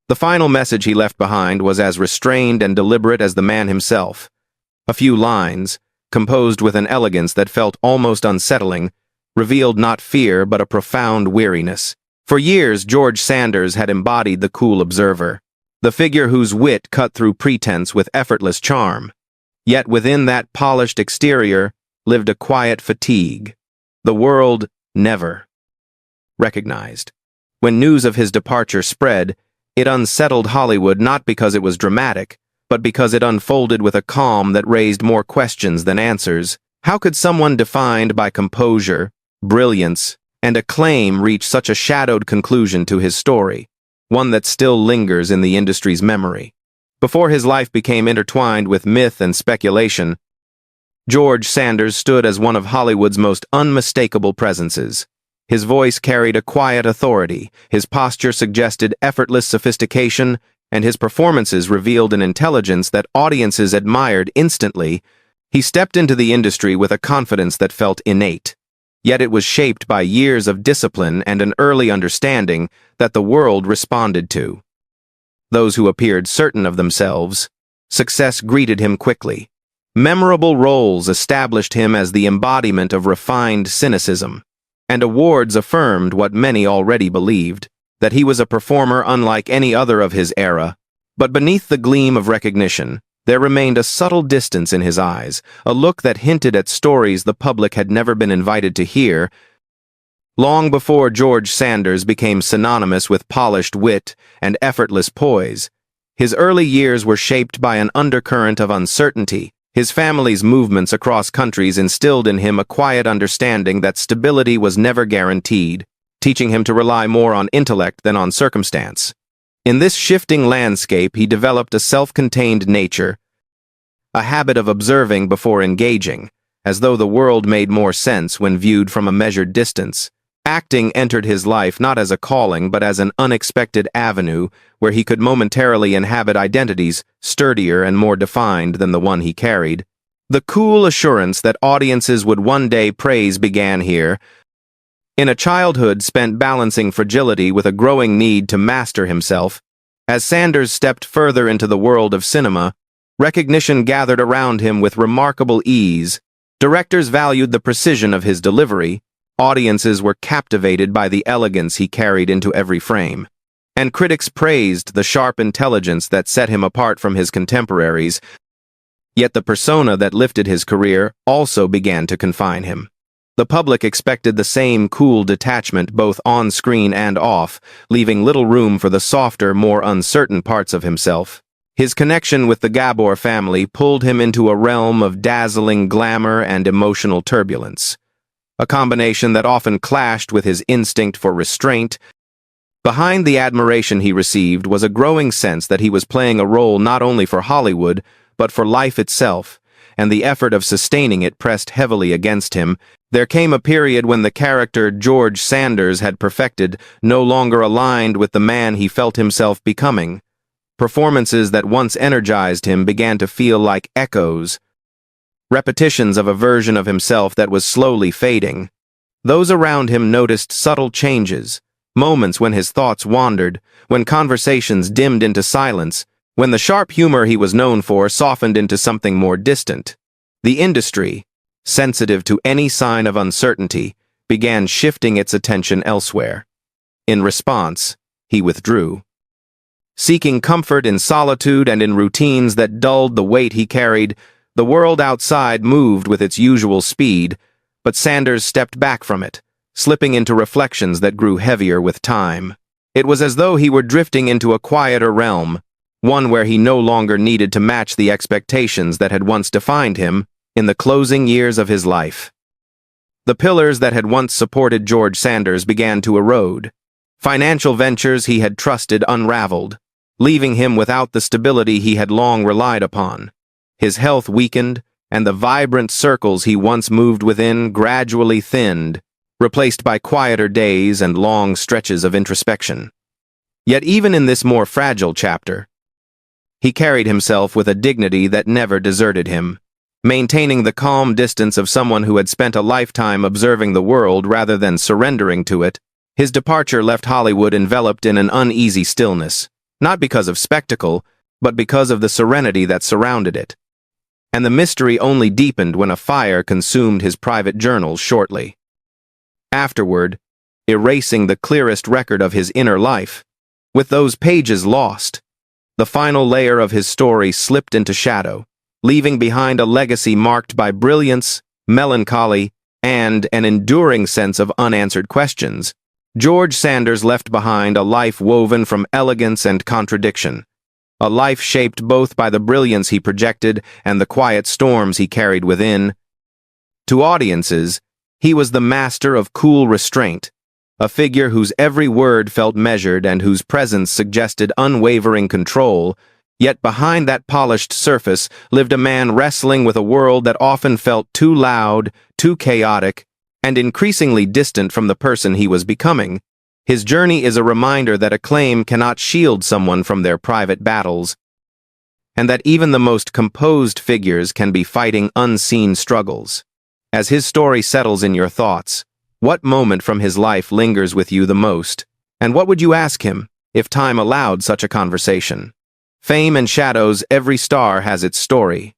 The final message he left behind was as restrained and deliberate as the man himself. A few lines, composed with an elegance that felt almost unsettling, revealed not fear but a profound weariness. For years, George Sanders had embodied the cool observer, the figure whose wit cut through pretense with effortless charm. Yet within that polished exterior lived a quiet fatigue. The world never recognized. When news of his departure spread, it unsettled Hollywood not because it was dramatic, but because it unfolded with a calm that raised more questions than answers. How could someone defined by composure, brilliance, and acclaim reach such a shadowed conclusion to his story, one that still lingers in the industry's memory? Before his life became intertwined with myth and speculation, George Sanders stood as one of Hollywood's most unmistakable presences. His voice carried a quiet authority, his posture suggested effortless sophistication, and his performances revealed an intelligence that audiences admired instantly. He stepped into the industry with a confidence that felt innate, yet it was shaped by years of discipline and an early understanding that the world responded to. Those who appeared certain of themselves, success greeted him quickly. Memorable roles established him as the embodiment of refined cynicism, and awards affirmed what many already believed, that he was a performer unlike any other of his era. But beneath the gleam of recognition, there remained a subtle distance in his eyes, a look that hinted at stories the public had never been invited to hear. Long before George Sanders became synonymous with polished wit and effortless poise, his early years were shaped by an undercurrent of uncertainty. His family's movements across countries instilled in him a quiet understanding that stability was never guaranteed, teaching him to rely more on intellect than on circumstance. In this shifting landscape, he developed a self-contained nature, a habit of observing before engaging, as though the world made more sense when viewed from a measured distance. Acting entered his life not as a calling but as an unexpected avenue where he could momentarily inhabit identities sturdier and more defined than the one he carried. The cool assurance that audiences would one day praise began here, in a childhood spent balancing fragility with a growing need to master himself. As Sanders stepped further into the world of cinema, recognition gathered around him with remarkable ease. Directors valued the precision of his delivery, audiences were captivated by the elegance he carried into every frame, and critics praised the sharp intelligence that set him apart from his contemporaries. Yet the persona that lifted his career also began to confine him. The public expected the same cool detachment both on screen and off, leaving little room for the softer, more uncertain parts of himself. His connection with the Gabor family pulled him into a realm of dazzling glamour and emotional turbulence, a combination that often clashed with his instinct for restraint. Behind the admiration he received was a growing sense that he was playing a role not only for Hollywood, but for life itself, and the effort of sustaining it pressed heavily against him. There came a period when the character George Sanders had perfected no longer aligned with the man he felt himself becoming. Performances that once energized him began to feel like echoes, repetitions of a version of himself that was slowly fading. Those around him noticed subtle changes, moments when his thoughts wandered, when conversations dimmed into silence, when the sharp humor he was known for softened into something more distant. The industry, sensitive to any sign of uncertainty, began shifting its attention elsewhere. In response, he withdrew, seeking comfort in solitude and in routines that dulled the weight he carried. The world outside moved with its usual speed, but Sanders stepped back from it, slipping into reflections that grew heavier with time. It was as though he were drifting into a quieter realm, one where he no longer needed to match the expectations that had once defined him. In the closing years of his life, the pillars that had once supported George Sanders began to erode. Financial ventures he had trusted unraveled, leaving him without the stability he had long relied upon. His health weakened, and the vibrant circles he once moved within gradually thinned, replaced by quieter days and long stretches of introspection. Yet even in this more fragile chapter, he carried himself with a dignity that never deserted him, maintaining the calm distance of someone who had spent a lifetime observing the world rather than surrendering to it. His departure left Hollywood enveloped in an uneasy stillness, not because of spectacle, but because of the serenity that surrounded it. And the mystery only deepened when a fire consumed his private journals shortly afterward, erasing the clearest record of his inner life. With those pages lost, the final layer of his story slipped into shadow, leaving behind a legacy marked by brilliance, melancholy, and an enduring sense of unanswered questions. George Sanders left behind a life woven from elegance and contradiction, a life shaped both by the brilliance he projected and the quiet storms he carried within. To audiences, he was the master of cool restraint, a figure whose every word felt measured and whose presence suggested unwavering control, yet behind that polished surface lived a man wrestling with a world that often felt too loud, too chaotic, and increasingly distant from the person he was becoming. His journey is a reminder that acclaim cannot shield someone from their private battles, and that even the most composed figures can be fighting unseen struggles. As his story settles in your thoughts, what moment from his life lingers with you the most, and what would you ask him if time allowed such a conversation? Fame and shadows, every star has its story.